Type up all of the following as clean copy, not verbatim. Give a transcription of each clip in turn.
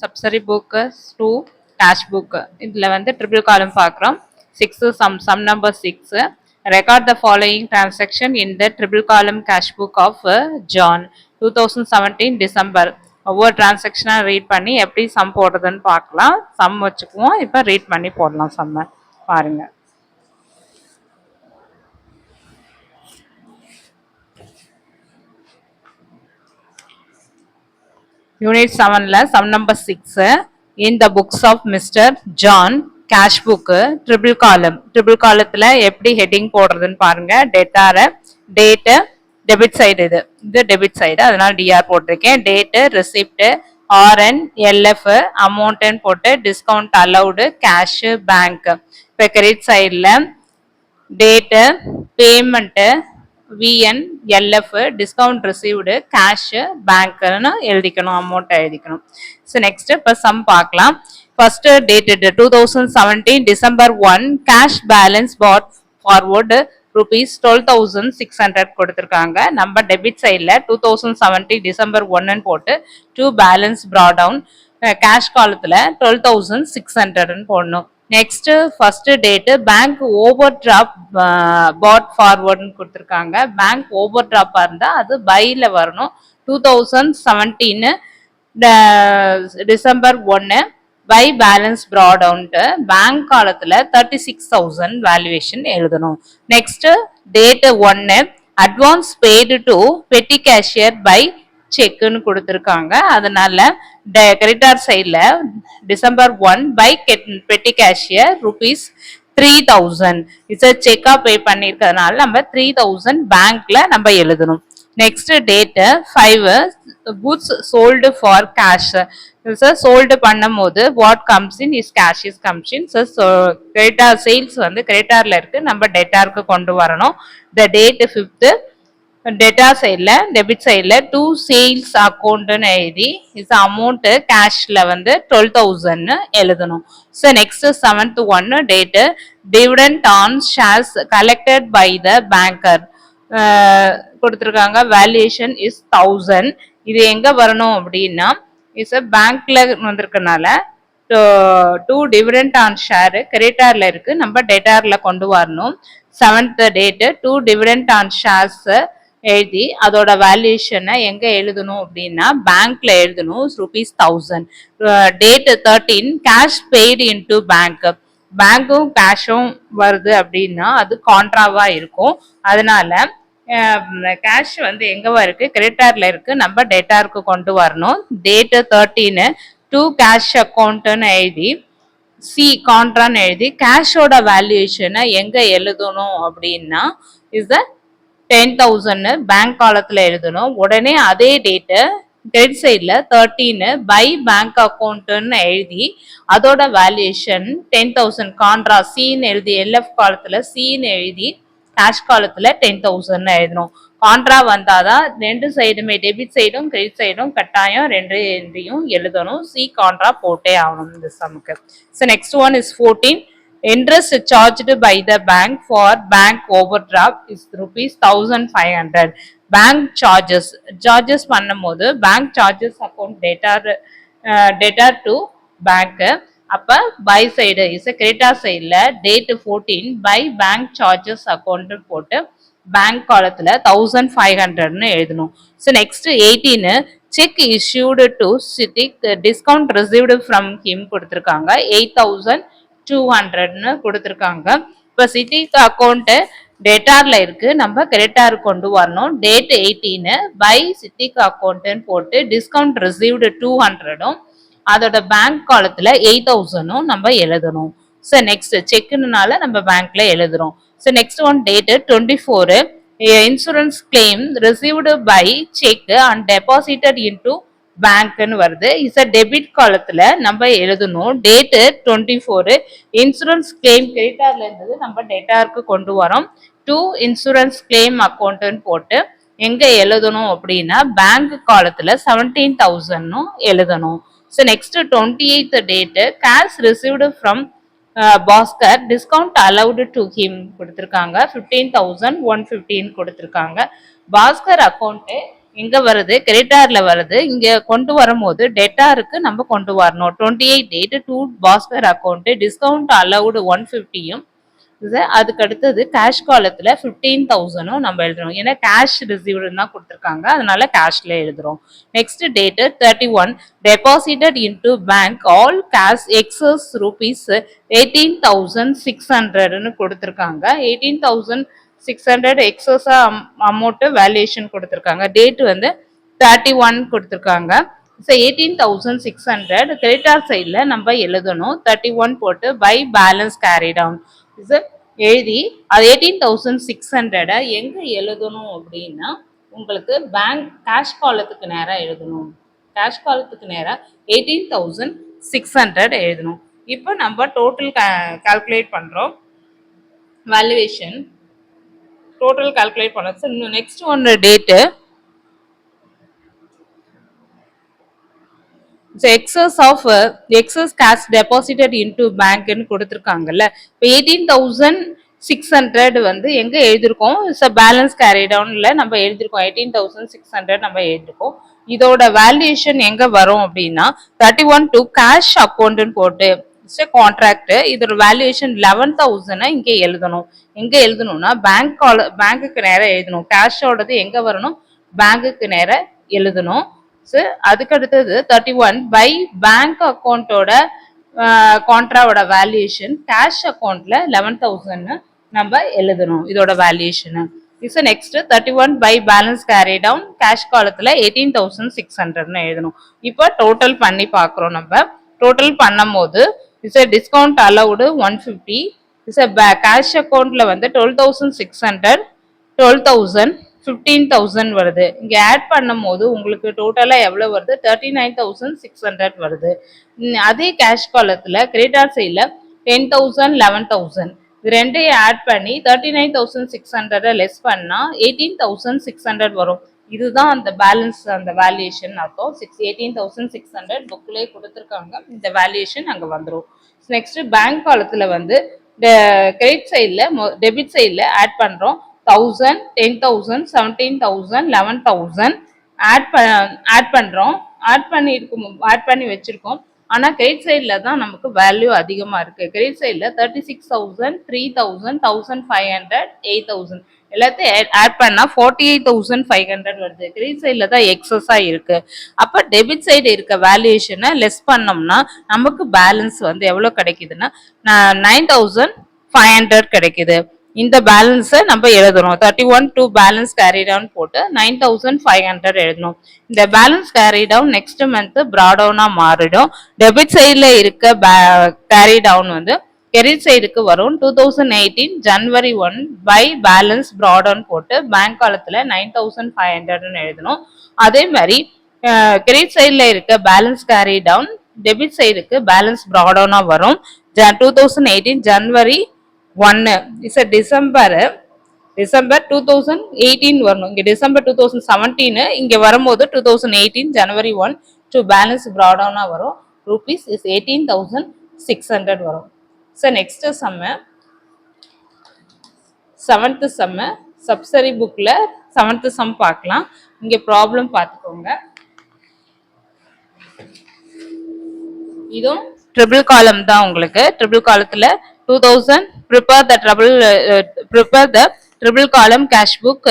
subsidiary book 2 cash book இதுல வந்து triple column பார்க்குறோம் 6 sum number 6 record the following transaction in the triple column cash book of John 2017 December ஒவ்வொரு டிரான்சாக்ஷனாக read பண்ணி எப்படி some போடுறதுன்னு பார்க்கலாம் சம் வச்சுக்குவோம் இப்போ ரீட் பண்ணி போடலாம் சம்மை பாருங்க யூனிட் 7ல sum number 6 in the books of Mr. John cash book triple காலத்துல எப்படி ஹெட்டிங் போடுறதுன்னு பாருங்க டேட் டெபிட் சைடு இது டெபிட் சைடு அதனால டிஆர் போட்டிருக்கேன் டேட் ரெசிப்ட் ஆர்என் எல்எஃப் அமௌண்ட்னு போட்டு டிஸ்கவுண்ட் அலவுடு கேஷ் பேங்க் இப்போ கிரெடிட் சைடில் date payment VN LF discount received cash பேங்க்னு எழுதிக்கணும் அமௌண்ட் எழுதிக்கணும் ஸோ நெக்ஸ்ட் இப்போ சம் பார்க்கலாம் first dated 2017 December 1 cash balance brought forward rupees 12,600 கொடுத்துருக்காங்க நம்ம டெபிட் சைடில் 2017 டிசம்பர் 1 போட்டு 2 பேலன்ஸ் ப்ரா டவுன் கேஷ் காலத்தில் 12,600 போடணும் next first date bank overdraft brought ஃபார்வர்டுன்னு கொடுத்துருக்காங்க பேங்க் ஓவர் டிராப்பாக இருந்தால் அது பையில் வரணும் 2017 டிசம்பர் 1 பை பேலன்ஸ் ப்ராட் அவுண்ட் பேங்க் காலத்தில் 36,000 வேல்யூவேஷன் எழுதணும் next date 1 advance paid to petty cashier by செக்குன்னு கொடுத்துருக்காங்க அதனால கிரெடிட்டார் சைடில் December 1 by petty cashier rupees 3,000 it's செக்கா பே பண்ணியிருக்கிறதுனால நம்ம 3,000 பேங்க்ல நம்ம எழுதணும் next date 5 goods sold for cash sold பண்ணும் போது what comes in is cash is comes in creditor sales வந்து கிரெடிட்டார்ல இருக்கு நம்ம டெட்டாருக்கு கொண்டு வரணும் த டேட் 5th டெட்டார் சைடில் டெபிட் சைடில் 2 சேல்ஸ் அக்கௌண்ட்னு எழுதி இஸ் அமௌண்ட் கேஷ்ல வந்து 12,000 எழுதணும் so next 7th 1 date dividend on shares collected by the banker கொடுத்துருக்காங்க வேல்யூஷன் இஸ் 1000 இது எங்க வரணும் அப்படின்னா இஸ் பேங்க்ல வந்திருக்கனால 2 டிவிடெண்ட் ஆன் ஷேர் கிரெடிட்டார்ல இருக்கு நம்ம டெட்டார்ல கொண்டு வரணும் 7th date 2 dividend on shares எழுதி அதோட வேல்யூஷனை எங்க எழுதணும் அப்படின்னா பேங்க்ல எழுதணும் ₹1000 date 13 cash paid into bank பேங்கும் கேஷும் வருது அப்படின்னா அது கான்ட்ராவா இருக்கும் அதனால கேஷ் வந்து எங்கவா இருக்கு கிரெடிட்டார்ல இருக்கு நம்ம டெட்டாருக்கு கொண்டு வரணும் டேட் 13 2 கேஷ் அக்கௌண்ட்னு எழுதி சி கான்ட்ரான்னு எழுதி கேஷோட வேல்யூஷனை எங்க எழுதணும் அப்படின்னா இஸ் 10,000 பேங்க் காலத்துல எழுதணும் உடனே அதே டேட்டு கிரெடிட் சைட்ல 13 பை பேங்க் அக்கௌண்ட்னு எழுதி அதோட வேல்யூஷன் 10,000 கான்ட்ரா சின்னு எழுதி எல்எஃப் காலத்துல சின்னு எழுதி கேஷ் காலத்துல 10,000 எழுதணும் கான்ட்ரா வந்தாதான் ரெண்டு சைடுமே டெபிட் சைடும் கிரெடிட் சைடும் கட்டாயம் ரெண்டையும் எழுதணும் சி கான்ட்ரா போட்டே ஆகணும் இந்த சமுக்கு so next one is 14 interest charged by the bank for bank overdraft is ₹1,500 bank charges பண்ணும்போது bank charges account data to bank அப்ப பை சைடு இஸ் கிரெடிட்டார் சைடில் date 14 by bank charges account போட்டு bank காலத்துல 1,500 எழுதணும் so next 18 cheque issued to சிட்டிக் discount received from him கொடுத்துருக்காங்க 8,200 கொடுத்துருக்காங்க இப்போ சிட்டிக் அக்கௌண்ட் டேட்டார்ல இருக்கு நம்ம கிரெடிட்டார் கொண்டு வரணும் டேட் 18 பை சிட்டிக் அக்கௌண்ட்னு போட்டு டிஸ்கவுண்ட் ரிசீவ்டு 200 அதோட பேங்க் காலத்துல 8,000 நம்ம எழுதணும் ஸோ நெக்ஸ்ட் செக்குனால நம்ம பேங்க்ல எழுதுறோம் so next one date 24 insurance claim received by cheque and deposited into பேங்க்னு வருது இஸ் டெபிட் காலத்துல நம்ம எழுதணும் டேட் 24 இன்சூரன்ஸ் கிளைம் கிரெடிட்டார்ல இருந்தது நம்ம டெட்டாருக்கு கொண்டு வரோம் 2 இன்சூரன்ஸ் கிளைம் அக்கௌண்ட்னு போட்டு எங்க எழுதணும் அப்படின்னா பேங்க் காலத்துல 17,000 எழுதணும் so next 28th date cash received from Bhaskar discount allowed to him கொடுத்துருக்காங்க 15,115 கொடுத்துருக்காங்க பாஸ்கர் அக்கௌண்ட்டு எங்க வருது, கிரெடிட்டார்ல வருது. இங்க கொண்டு வரும்போது டெட்டாருக்கு நம்ம கொண்டு வரணும். 28 date to Bhaskar account discount allowed 150யும் அதுக்கு அடுத்தது கேஷ் காலத்துல 15,000ம் நம்ம எழுதுறோம். ஏன்னா கேஷ் ரிசீவ்டு தான் கொடுத்துருக்காங்க, அதனால கேஷ்ல எழுதுறோம். Next date 31 deposited into bank all cash excess rupees 18,600ன்னு கொடுத்துருக்காங்க. 18,600 எக்ஸஸா அமௌண்ட் வேல்யூஷன் கொடுத்துருக்காங்க. டேட் வந்து 31 கொடுத்துருக்காங்க. ஸோ 18,600 கிரெடிட்டார் சைடில் நம்ம எழுதணும். 31 போட்டு பை பேலன்ஸ் கேரி டவுன் எழுதி அது 18,600 எங்க எழுதணும் அப்படின்னா உங்களுக்கு பேங்க் கேஷ் காலத்துக்கு நேரம் எழுதணும். கேஷ் காலத்துக்கு நேரம் 18,600 எழுதணும். இப்போ நம்ம டோட்டல் கால்குலேட் பண்றோம். வேல்யூவேஷன் டோட்டல் கால்குலேட் பண்ணோம். நெக்ஸ்ட் ஒன்று date excess cash deposited into bank ன்னு கொடுத்துருக்காங்கல்ல. இப்போ 18,600 வந்து எங்க எழுதிருக்கோம், பேலன்ஸ் கேரி டவுன்ல நம்ம எழுதிருக்கோம். 18,600 நம்ம எழுதிருக்கோம். இதோட வேல்யூஷன் எங்க வரும் அப்படின்னா 31 டு கேஷ் அக்கௌண்ட்னு போட்டு கான்ட்ராக்ட் இதோட வேல்யூஷன் 11,000 இங்க எழுதணும். எங்க எழுதணும்னா பேங்க்குக்கு நேரம் எழுதணும். கேஷோடது எங்க வரணும், பேங்க்குக்கு நேரம் எழுதணும். அதுக்கு அடுத்தது 31 பை பேங்க் அக்கௌண்டோட கான்ட்ராவோட வேல்யூஷன் கேஷ் அக்கௌண்ட்ல 11,000 நம்ம எழுதணும். இதோட valuation next 31 by balance carry down cash காலத்துல 18,600 எழுதணும். இப்போ டோட்டல் பண்ணி பாக்குறோம். நம்ம டோட்டல் பண்ணும் போது டிஸ்கவுண்ட் அலவுடு 150 கேஷ் அக்கௌண்ட்ல வந்து 12,600 12,000 15,000 வருது. இங்க ஆட் பண்ணும் போது உங்களுக்கு டோட்டலா எவ்வளவு வருது, 39,600 வருது. அதே கேஷ் காலத்துல கிரெடிட்டார் சைட்ல 10,000 11,000 இது ரெண்டையும் ஆட் பண்ணி 39,600 லெஸ் பண்ணா 18,600 வரும். இதுதான் அந்த பேலன்ஸ் அந்த வேல்யூஷன் அர்த்தம். 18,600 புக்லேயே கொடுத்துருக்காங்க. இந்த வேல்யூஷன் அங்க வந்துடும். நெக்ஸ்ட் பேங்க் காலத்துல வந்து கிரெடிட் சைட்ல டெபிட் சைட்ல ஆட் பண்றோம். 1,000 10,000 17,000 11,000 ஆட் பண்றோம். ஆட் பண்ணி வச்சிருக்கோம். ஆனா கிரெடிட் சைட்ல தான் நமக்கு வேல்யூ அதிகமா இருக்கு. கிரெடிட் சைட்ல 36,000 3,000 1,500 8,000 எல்லாத்தையும் ஆட் பண்ணா 48,500 வருது. கிரெடிட் சைட்ல தான் எக்ஸஸா இருக்கு. அப்ப டெபிட் சைடு இருக்க வேல்யூஷனை லெஸ் பண்ணோம்னா நமக்கு பேலன்ஸ் வந்து எவ்வளவு கிடைக்குதுன்னா 9,500 கிடைக்குது. இந்த பேலன்ஸை நம்ம எழுதணும். 31 டு பேலன்ஸ் கேரி டவுன் போட்டு 9,500 எழுதணும். இந்த balance carry down next month ப்ராடவுனா மாறிடும். டெபிட் சைட்ல இருக்க கேரி டவுன் வந்து கிரெடிட் சைடுக்கு வரும். 2018 ஜனவரி 1 பை பேலன்ஸ் ப்ராடவுன் போட்டு பேங்க் காலத்துல 9,500 எழுதணும். அதே மாதிரி கிரெடிட் சைட்ல இருக்க பேலன்ஸ் கேரி டவுன் டெபிட் சைடுக்கு பேலன்ஸ் ப்ராடவுனா வரும். 2018 ஜனவரி 1 டிசம்பர் 2018 வரணும். இங்க டிசம்பர் 2017 இங்க வரும்போது 2018 ஜனவரி 1 டு பேலன்ஸ் ப்ராடவுனா வரும். ரூபீஸ் 18,600 வரும். நெக்ஸ்ட் சம்ம 7th சம்ம சப்சரி புக்ல 7th சம் பார்க்கலாம். இங்க ப்ராப்ளம் பார்த்துக்கோங்க. இதுவும் ட்ரிபிள் காலம் தான். உங்களுக்கு ட்ரிபிள் காலத்துல 2000 prepare the triple column cash book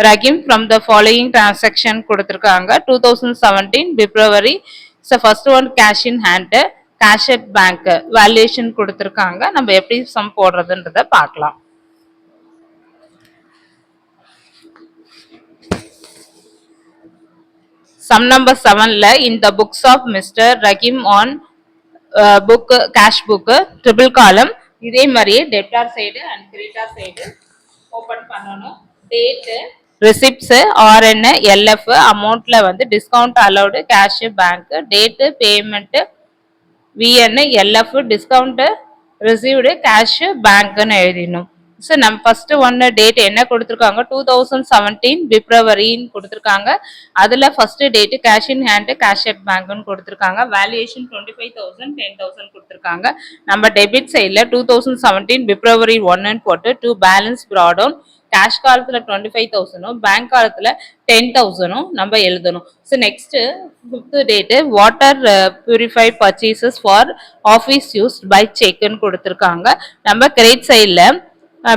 Ragim from the following transaction கொடுத்திருக்காங்க. 2017 February first one cash in hand cash at bank valuation கொடுத்திருக்காங்க. நம்ம எப்படி சம் போடுறதுன்றத பார்க்கலாம். Sum number 7ல in the books of Mr. Ragim on book cash book triple column இதே மாதிரியே debtor side and creditor side open பண்ணணும். Date receipts RN LF அமௌண்ட்ல வந்து discount allowed cash bank date payment VN LF discount received cash பேங்க்னு எழுதிடணும். நம்ம first ஒன்னு date என்ன கொடுத்துருக்காங்க, 2017 பிப்ரவரின்னு கொடுத்துருக்காங்க. அதுல first date cash in hand cash at பேங்க்னு கொடுத்துருக்காங்க. வேல்யூஷன் 25,000 10,000 கொடுத்துருக்காங்க. நம்ம டெபிட் சைட்ல 2017 பிப்ரவரி 1 போட்டு டு பேலன்ஸ் ப்ராடவுன் கேஷ் காலத்துல 25,000 பேங்க் காலத்துல 10,000 நம்ம எழுதணும். So next fifth date water purify purchases for office use by செக்னு கொடுத்துருக்காங்க. நம்ம கிரெடிட் சைடில்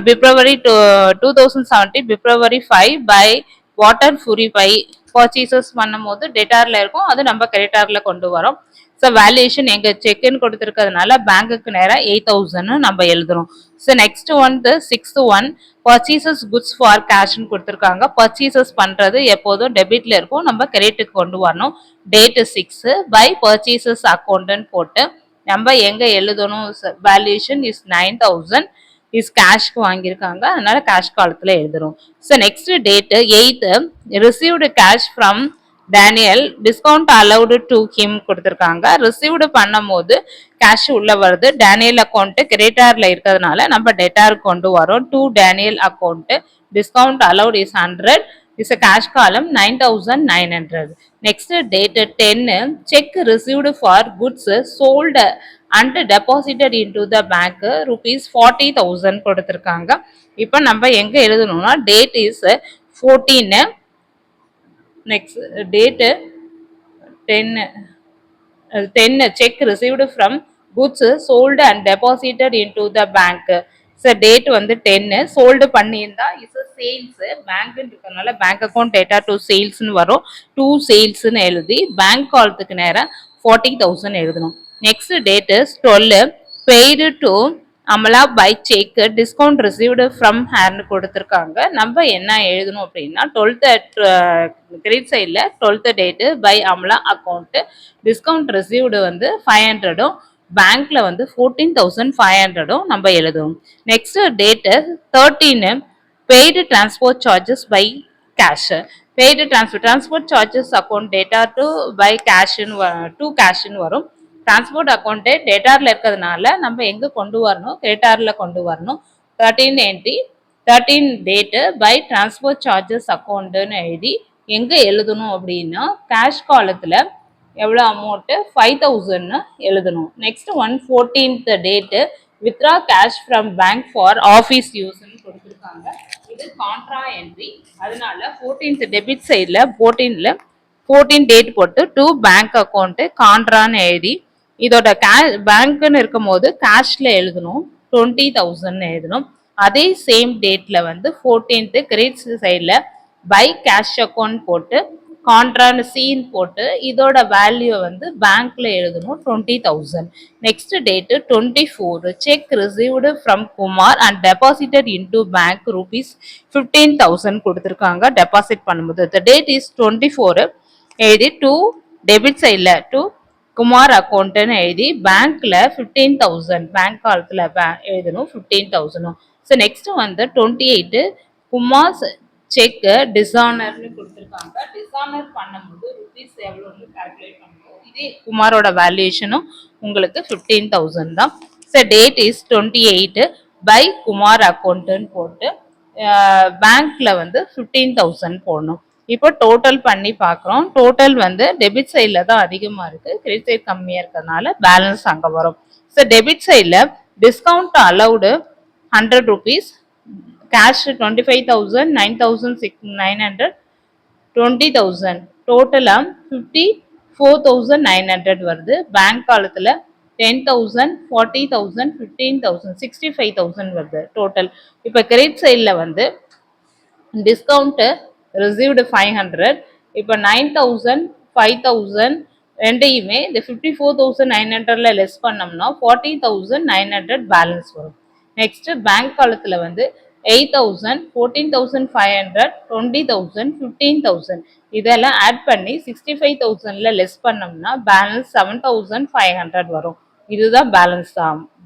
பிப்ரவரி 2017 பிப்ரவரி 5 பை வாட்டர் பியூரிஃபை பர்ச்சேசஸ் பண்ணும்போது டெட்டார்ல இருக்கும், அது நம்ம கிரெடிட்டார்ல கொண்டு வரோம். ஸோ வேல்யூஷன் எங்க செக்னு கொடுத்துருக்கிறதுனால பேங்குக்கு நேராக 8,000 நம்ம எழுதுறோம். ஸோ நெக்ஸ்ட் வந்து sixth one purchases goods for கேஷ்னு கொடுத்துருக்காங்க. பர்ச்சேசஸ் பண்றது எப்போதும் டெபிட்ல இருக்கும், நம்ம கிரெடிட்டுக்கு கொண்டு வரணும். டேட் 6 பை பர்ச்சேசஸ் அக்கௌண்ட்னு போட்டு நம்ம எங்க எழுதணும், வேல்யூஷன் இஸ் 9,000 இஸ் கேஷ்க்கு வாங்கியிருக்காங்க, அதனால கேஷ் காலத்துல எழுதுறோம். So next date 8 received cash from Daniel discount allowed to him கொடுத்துருக்காங்க. ரிசீவ்டு பண்ணும் போது கேஷ் உள்ள வருது, டேனியல் அக்கௌண்ட் கிரெடிட்டார்ல இருக்கிறதுனால நம்ம டெட்டாருக்கு கொண்டு வரோம். To Daniel account discount allowed is 100 is a cash column 9,900. Next date 10 check received for goods sold and deposited into the bank rupees 40,000 கொடுத்திருக்காங்க. இப்போ நம்ம எங்க எழுதணும்னா date is 14, next date 10 check received from goods sold and deposited into the bank. So date வந்து 10 sold பண்ணியிருந்தா is sales, பேங்க்னு இருக்கிறதுனால bank account data to சேல்ஸ்னு வரும். டூ சேல்ஸ்னு எழுதி பேங்க் காலத்துக்கு நேரம் 40,000 எழுதணும். Next date 12 paid to Amala by cheque discount received from ஹேர்னு கொடுத்துருக்காங்க. நம்ம என்ன எழுதணும் அப்படின்னா 12th கிரெடிட் சைடில் 12th date by Amala account discount received வந்து 500 பேங்க்ல வந்து 14,500 நம்ம எழுதுவோம். Next date 13 paid transport charges by cash. Paid transport charges account data to by கேஷ்னு வரும். டிரான்ஸ்போர்ட் அக்கௌண்ட் டேட்டார்ல இருக்கிறதுனால நம்ம எங்க கொண்டு வரணும், கிரெடிட்டார்ல கொண்டு வரணும். 13 entry 13 date by transport charges அக்கௌண்ட்னு எழுதி எங்க எழுதணும் அப்படின்னா கேஷ் காலத்துல எவ்வளோ அமௌண்ட்டு 5,000 எழுதணும். Next 14th date withdraw cash from bank for office யூஸ்ன்னு கொடுத்துருக்காங்க. இது கான்ட்ரா என்ட்ரி, அதனால 14th டெபிட் சைடில் 14 டேட் போட்டு டு பேங்க் அக்கௌண்ட்டு கான்ட்ரான்னு எழுதி இதோட பேங்க்னு இருக்கும் போது கேஷ்ல எழுதணும் 20,000 எழுதணும். அதே சேம் டேட்ல வந்து 14th கிரெடிட் சைடில் பை கேஷ் அக்கௌண்ட் போட்டு கான்ட்ரான்னு சீன் போட்டு இதோட வேல்யூ வந்து பேங்க்ல எழுதணும் 20,000. Next date 24 check received from Kumar and deposited into bank rupees 15,000 கொடுத்துருக்காங்க. டெபாசிட் பண்ணும்போது த டேட் இஸ் 24 எழுதி டு டெபிட் சைடில் டு குமார் அக்கௌண்ட்னு எழுதி பேங்க்ல 15,000 பேங்க் காலத்துல எழுதணும் 15,000. ஸோ நெக்ஸ்ட் வந்து 28 குமார் செக் டிசானர்னு கொடுத்துருக்காங்க. டிசானர் பண்ணும்போது ருபீஸ் எவ்வளோன்னு கால்குலேட் பண்ணுவோம். இதே குமாரோட வேல்யூஷனும் உங்களுக்கு 15,000 தான். So date is 28 by Kumar அக்கௌண்ட்னு போட்டு பேங்க்ல வந்து 15,000 போடணும். இப்போ டோட்டல் பண்ணி பார்க்குறோம். டோட்டல் வந்து டெபிட் சைடில் தான் அதிகமாக இருக்குது, கிரெடிட் சைட் கம்மியாக இருக்கிறதுனால பேலன்ஸ் அங்கே வரும். ஸோ டெபிட் சைடில் டிஸ்கவுண்ட் அலவுடு 100 rupees, கேஷ் 25,000, 9,900, 20,000, டோட்டலாக 54,900 வருது. பேங்க் காலத்தில் 10,000, 40,000, 15,000, 65,000 வருது டோட்டல். இப்போ கிரெடிட் சைடில் வந்து டிஸ்கவுண்ட்டு ரிசீவ்டு 500, இப்போ 9,000, 5,000 ரெண்டையுமே இந்த 54,900ல லெஸ் பண்ணோம்னா 40,900 பேலன்ஸ் வரும். நெக்ஸ்ட் பேங்க் காலத்தில் வந்து 8,000, 14,500, 20,000, 15,000 இதெல்லாம் ஆட் பண்ணி 65,000ல லெஸ் பண்ணோம்னா பேலன்ஸ் 7,500 வரும். இதுதான் பேலன்ஸ்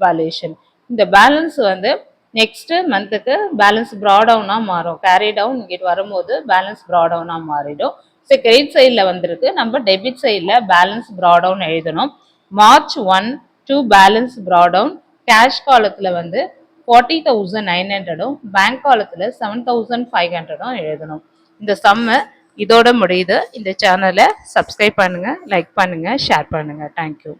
வேல்யூஷன். இந்த பேலன்ஸ் வந்து நெக்ஸ்ட் மந்த்துக்கு பேலன்ஸ் ப்ராடவுனாக மாறும். கேரி டவுன் இங்கிட்டு வரும்போது பேலன்ஸ் ப்ராடவுனாக மாறிடும். ஸோ கிரெடிட் சைடில் வந்திருக்கு, நம்ம டெபிட் சைடில் பேலன்ஸ் ப்ராடவுன் எழுதணும். March 1 to balance brought down cash காலத்தில் வந்து 40,900, பேங்க் காலத்தில் 7,500 எழுதணும். இந்த சம்மு இதோட முடியுது. இந்த சேனலை சப்ஸ்கிரைப் பண்ணுங்கள், லைக் பண்ணுங்கள், ஷேர் பண்ணுங்கள். தேங்க்யூ.